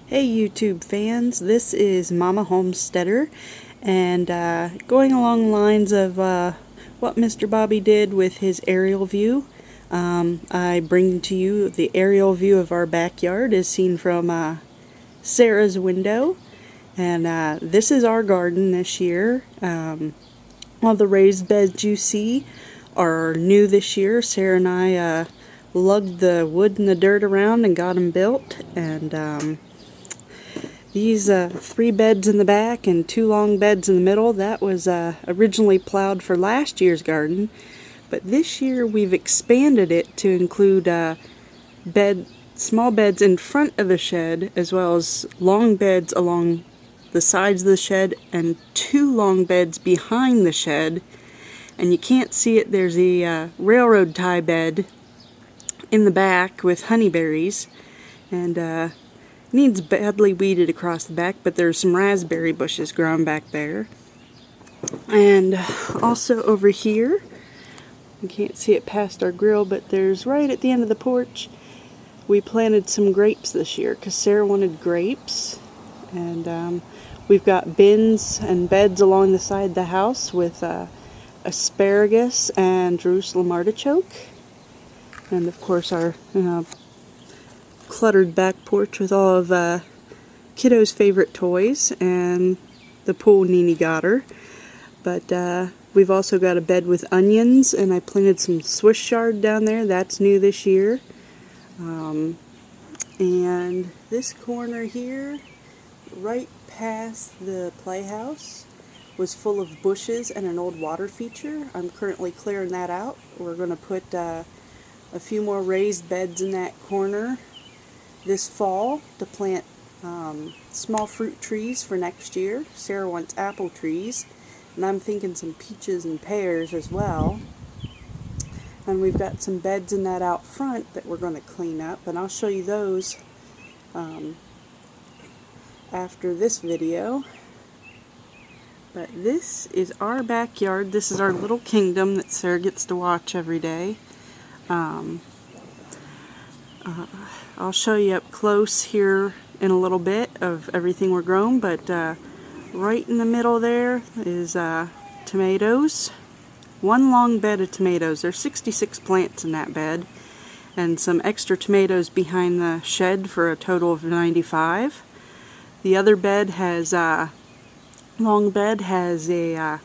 Hey YouTube fans, this is Mama Homesteader, and going along the lines of what Mr. Bobby did with his aerial view, I bring to you the aerial view of our backyard as seen from Sarah's window. And this is our garden this year. All the raised beds you see are new this year. Sarah and I lugged the wood and the dirt around and got them built, and these 3 beds in the back and 2 long beds in the middle, that was originally plowed for last year's garden, but this year we've expanded it to include small beds in front of the shed, as well as long beds along the sides of the shed and 2 long beds behind the shed. And you can't see it, there's a railroad tie bed in the back with honeyberries, and needs badly weeded across the back, but there's some raspberry bushes growing back there. And also over here, you can't see it past our grill, but there's right at the end of the porch, we planted some grapes this year because Sarah wanted grapes. And we've got bins and beds along the side of the house with asparagus and Jerusalem artichoke. And of course our cluttered back porch with all of Kiddo's favorite toys and the pool Nene got her. But we've also got a bed with onions, and I planted some Swiss chard down there. That's new this year. And this corner here, right past the playhouse, was full of bushes and an old water feature. I'm currently clearing that out. We're going to put a few more raised beds in that corner this fall to plant small fruit trees for next year. Sarah wants apple trees, and I'm thinking some peaches and pears as well. And we've got some beds in that out front that we're going to clean up, and I'll show you those after this video. But this is our backyard. This is our little kingdom that Sarah gets to watch every day. I'll show you up close here in a little bit of everything we're growing, but right in the middle there is tomatoes. 1 long bed of tomatoes. There's 66 plants in that bed, and some extra tomatoes behind the shed for a total of 95. The other bed has long bed has a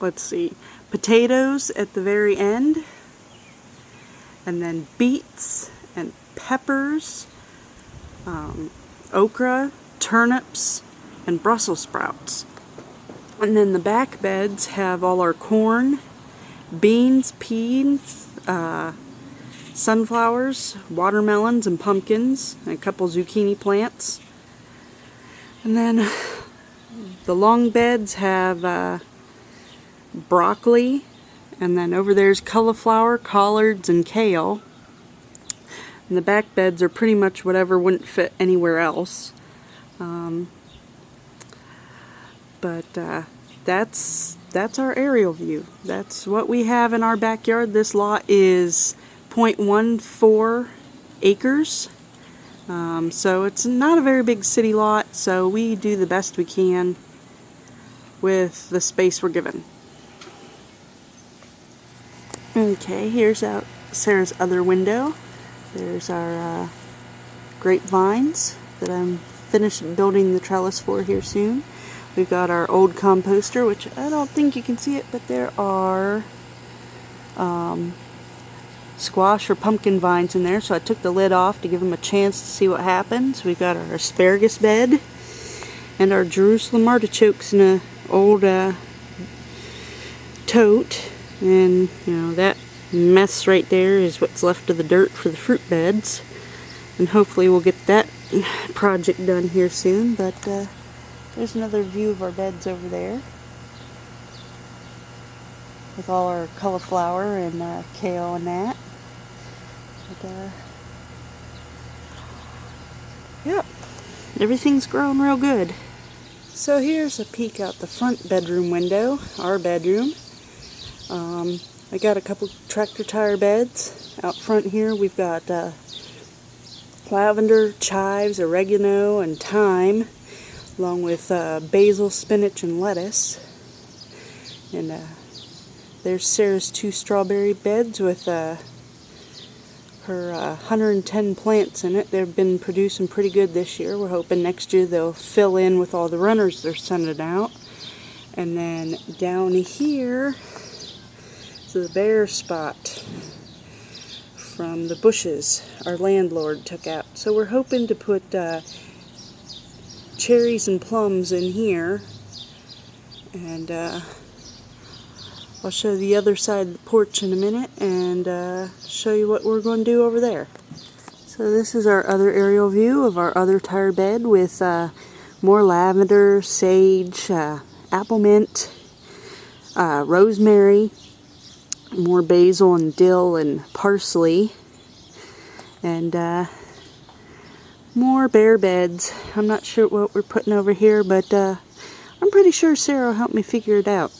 let's see, potatoes at the very end, and then beets and peppers, okra, turnips, and Brussels sprouts. And then the back beds have all our corn, beans, peas, sunflowers, watermelons, and pumpkins, and a couple zucchini plants. And then the long beds have broccoli, and then over there's cauliflower, collards, and kale. And the back beds are pretty much whatever wouldn't fit anywhere else. But that's our aerial view. That's what we have in our backyard. This lot is 0.14 acres. So it's not a very big city lot, so we do the best we can with the space we're given. Okay, here's out Sarah's other window. There's our grapevines that I'm finished building the trellis for here soon. We've got our old composter, which I don't think you can see it, but there are squash or pumpkin vines in there, so I took the lid off to give them a chance to see what happens. We've got our asparagus bed and our Jerusalem artichokes in an old tote. And you know, that mess right there is what's left of the dirt for the fruit beds, and hopefully we'll get that project done here soon. But there's another view of our beds over there with all our cauliflower and kale and that. But yep, everything's growing real good. So here's a peek out the front bedroom window, our bedroom. I got a couple tractor tire beds out front here. We've got lavender, chives, oregano, and thyme, along with basil, spinach, and lettuce. And there's Sarah's 2 strawberry beds with her 110 plants in it. They've been producing pretty good this year. We're hoping next year they'll fill in with all the runners they're sending out. And then down here is the bare spot from the bushes our landlord took out. So we're hoping to put cherries and plums in here. And I'll show the other side of the porch in a minute and show you what we're going to do over there. So this is our other aerial view of our other tire bed with more lavender, sage, apple mint, rosemary, more basil and dill and parsley, and more bare beds. I'm not sure what we're putting over here, but I'm pretty sure Sarah will help me figure it out.